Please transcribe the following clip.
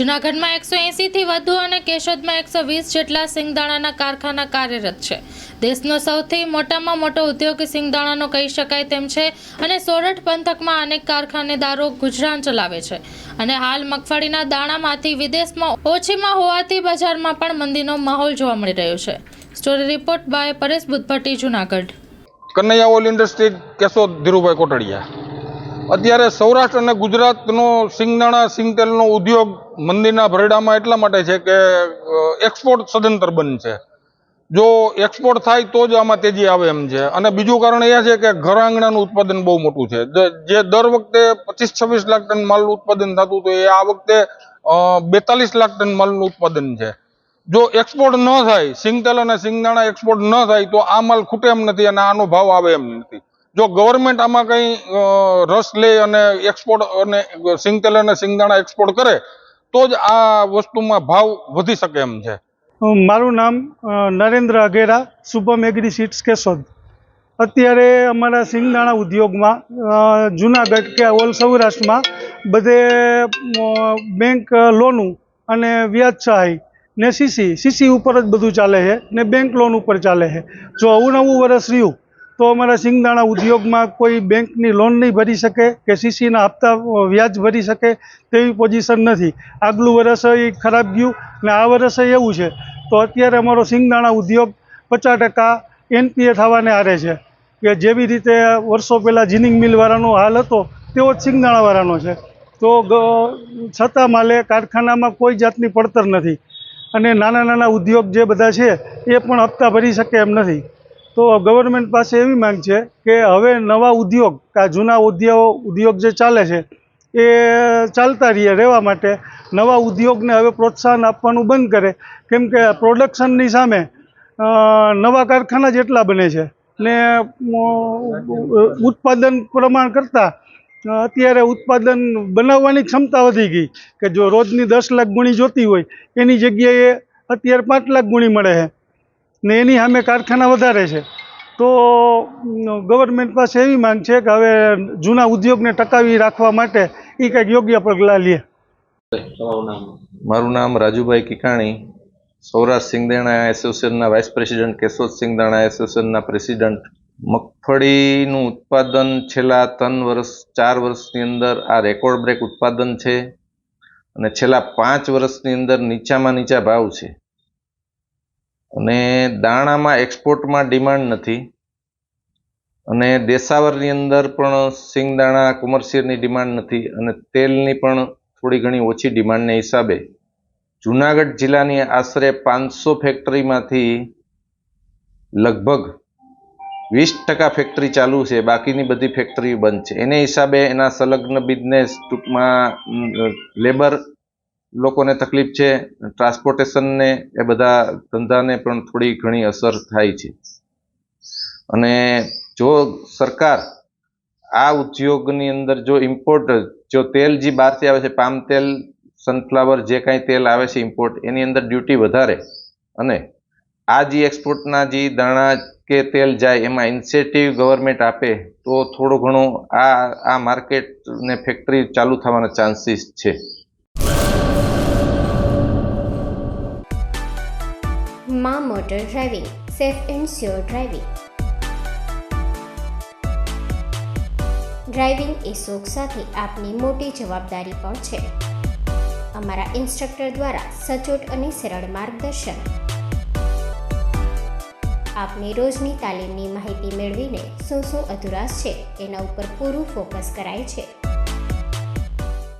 જૂનાગઢમાં 180 થી વધુ અને કેશોદમાં 120 જેટલા સિંગદાણાના કારખાના કાર્યરત છે। દેશનો સૌથી મોટામાં મોટો ઉદ્યોગ સિંગદાણાનો કહી શકાય તેમ છે અને સોરઠ પંથકમાં અનેક કારખાનેદારો ગુજરાન ચલાવે છે અને હાલ મગફળીના દાણામાંથી વિદેશમાં ઓછીમાં હોવાથી બજારમાં પણ મંદીનો માહોલ જોવા મળી રહ્યો છે। Story report by Paresh Buddhabhatti, Junagadh. Kanaiya all industry, Keshod, Dhirubhai Kotadiya. અત્યારે સૌરાષ્ટ્ર અને ગુજરાતનો સિંગદાણા સિંગતેલનો ઉદ્યોગ મંદીના ભરડામાં એટલા માટે છે કે એક્સપોર્ટ સદંતર બંધ છે। જો એક્સપોર્ટ થાય તો જ આમાં તેજી આવે એમ છે। અને બીજું કારણ એ છે કે ઘર આંગણાનું ઉત્પાદન બહુ મોટું છે। જે દર વખતે 25-26 લાખ ટન માલનું ઉત્પાદન થતું હતું એ આ વખતે 42 લાખ ટન માલનું ઉત્પાદન છે। જો એક્સપોર્ટ ન થાય, સિંગતેલ અને સિંગદાણા એક્સપોર્ટ ન થાય તો આ માલ ખૂટે એમ નથી અને આનો ભાવ આવે એમ નથી। જો ગવર્મેન્ટ આમાં કંઈ રસ લે અને એક્સપોર્ટ અને સિંગતેલ અને સિંગદાણા એક્સપોર્ટ કરે તો જ આ વસ્તુમાં ભાવ વધી શકે એમ છે। મારું નામ નરેન્દ્ર અઘેરા, શુભમ એગ્રી સીડ્સ, કેશોદ। અત્યારે અમારા સિંગદાણા ઉદ્યોગમાં જૂનાગઢ કે ઓલ સૌરાષ્ટ્રમાં બધે બેંક લોનું અને વ્યાજ સહાય ને સીસી ઉપર જ બધું ચાલે છે ને બેંક લોન ઉપર ચાલે છે। જો અવનવું વર્ષ રહ્યું તો અમારા સિંગદાણા ઉદ્યોગમાં કોઈ બેંકની લોન નહીં ભરી શકે કે સીસીના હપ્તા વ્યાજ ભરી શકે તેવી પોઝિશન નથી। આગલું વર્ષ એ ખરાબ ગયું ને આ વર્ષ એવું છે તો અત્યારે અમારો સિંગદાણા ઉદ્યોગ 50% NPA થવાને આરે છે કે જેવી રીતે વર્ષો પહેલાં જીનિંગ મિલવાળાનો હાલ હતો તેવો જ સિંગદાણાવાળાનો છે। તો છતાં માલે કારખાનામાં કોઈ જાતની પડતર નથી અને નાના નાના ઉદ્યોગ જે બધા છે એ પણ હપ્તા ભરી શકે એમ નથી। તો ગવર્મેન્ટ પાસે એવી માંગ છે કે હવે નવા ઉદ્યોગ, જૂના ઉદ્યોગ જે ચાલે છે એ ચાલતા રહેવા માટે નવા ઉદ્યોગને હવે પ્રોત્સાહન આપવાનું બંધ કરે, કેમ કે પ્રોડક્શનની સામે નવા કારખાના જેટલા બને છે ને ઉત્પાદન પ્રમાણ કરતાં અત્યારે ઉત્પાદન બનાવવાની ક્ષમતા વધી ગઈ કે જો રોજની 10 લાખ ગુણી જોતી હોય એની જગ્યાએ અત્યારે 5 લાખ ગુણી મળે છે ને એની સામે કારખાના વધારે છે। તો ગવર્મેન્ટ પાસે એવી માંગ છે કે હવે જૂના ઉદ્યોગને ટકાવી રાખવા માટે એ કંઈક યોગ્ય પગલાં લે। મારું નામ રાજુભાઈ કિકાણી, સૌરાષ્ટ્ર સિંગદાણા એસોસિએશનના વાઇસ પ્રેસિડેન્ટ, કેશોદ સિંગદાણા એસોસિએશનના પ્રેસિડેન્ટ। મગફળીનું ઉત્પાદન છેલ્લા 4 વર્ષની અંદર આ રેકોર્ડ બ્રેક ઉત્પાદન છે અને છેલ્લા 5 વર્ષની અંદર નીચામાં નીચા ભાવ છે અને દાણામાં એક્સપોર્ટમાં ડિમાન્ડ નથી અને દેશાવરની અંદર પણ સિંગદાણા કોમર્શિયલની ડિમાન્ડ નથી અને તેલની પણ થોડી ઘણી ઓછી ડિમાન્ડને હિસાબે જૂનાગઢ જિલ્લાની આશરે 500 ફેક્ટરીમાંથી લગભગ 20% ફેક્ટરી ચાલુ છે, બાકીની બધી ફેક્ટરી બંધ છે। એને હિસાબે એના સંલગ્ન બિઝનેસ, ટૂંકમાં લેબર લોકોને તકલીફ છે, ટ્રાન્સપોર્ટેશનને, એ બધા ધંધાને પણ થોડી ઘણી અસર થાય છે અને જો સરકાર આ ઉદ્યોગની અંદર જો તેલ જે બહારથી આવે છે, પામ તેલ, સનફ્લાવર, જે કાંઈ તેલ આવે છે ઇમ્પોર્ટ, એની અંદર ડ્યુટી વધારે અને આ જે એક્સપોર્ટના જે દાણા કે તેલ જાય એમાં ઇન્સેન્ટિવ ગવર્મેન્ટ આપે તો થોડું ઘણું આ માર્કેટ ને ફેક્ટરી ચાલુ થવાના ચાન્સીસ છે। માં motor driving, safe and sure driving. Driving એ શોખ સાથે આપની મોટી જવાબદારી પણ છે। અમારા ઇન્સ્ટ્રક્ટર દ્વારા સચોટ અને સરળ માર્ગદર્શન આપની રોજની તાલીમની માહિતી મેળવીને શું અધુરાશ છે એના ઉપર પૂરું ફોકસ કરાય છે।